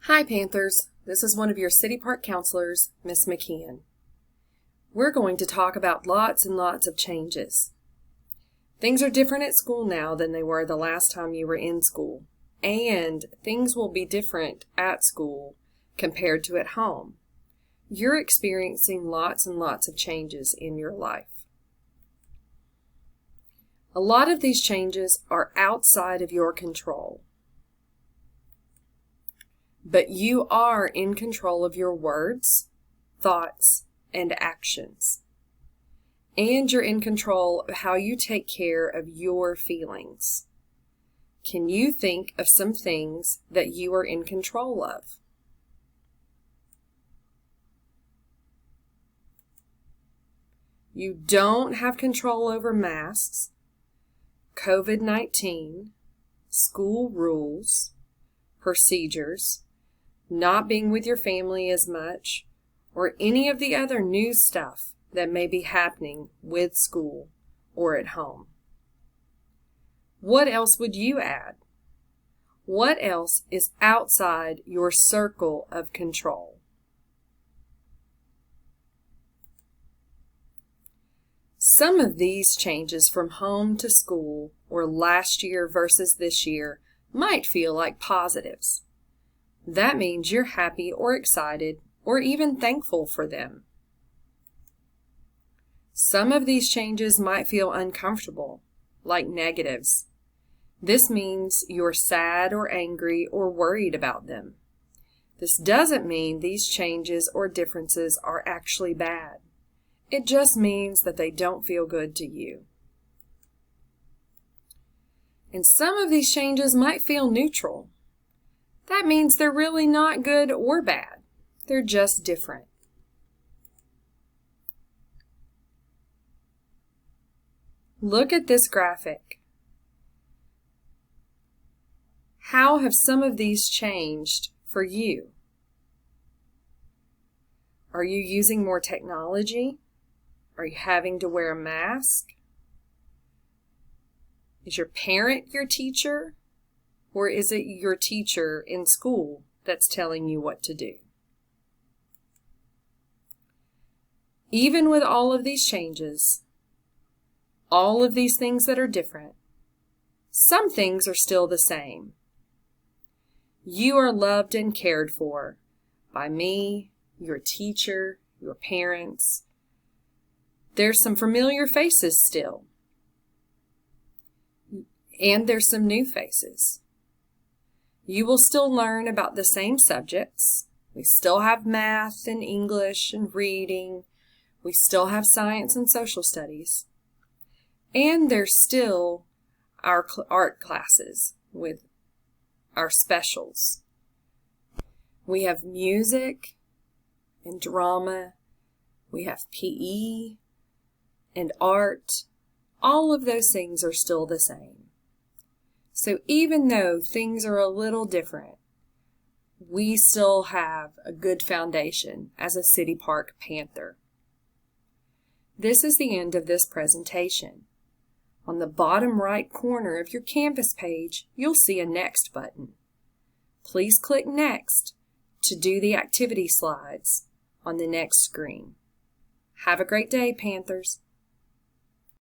Hi Panthers, this is one of your City Park counselors, Miss McKeon. We're going to talk about lots and lots of changes. Things are different at school now than they were the last time you were in school, and things will be different at school compared to at home. You're experiencing lots and lots of changes in your life. A lot of these changes are outside of your control. But you are in control of your words, thoughts, and actions. And you're in control of how you take care of your feelings. Can you think of some things that you are in control of? You don't have control over masks, COVID-19, school rules, procedures, not being with your family as much, or any of the other new stuff that may be happening with school or at home. What else would you add? What else is outside your circle of control? Some of these changes from home to school or last year versus this year might feel like positives. That means you're happy or excited or even thankful for them. Some of these changes might feel uncomfortable, like negatives. This means you're sad or angry or worried about them. This doesn't mean these changes or differences are actually bad. It just means that they don't feel good to you. And some of these changes might feel neutral. That means they're really not good or bad. They're just different. Look at this graphic. How have some of these changed for you? Are you using more technology? Are you having to wear a mask? Is your parent your teacher? Or is it your teacher in school that's telling you what to do? Even with all of these changes, all of these things that are different, some things are still the same. You are loved and cared for by me, your teacher, your parents. There's some familiar faces still. And there's some new faces. You will still learn about the same subjects. We still have math and English and reading. We still have science and social studies. And there's still our art classes with our specials. We have music and drama. We have PE and art. All of those things are still the same. So even though things are a little different, we still have a good foundation as a City Park Panther. This is the end of this presentation. On the bottom right corner of your Canvas page, you'll see a Next button. Please click Next to do the activity slides on the next screen. Have a great day, Panthers.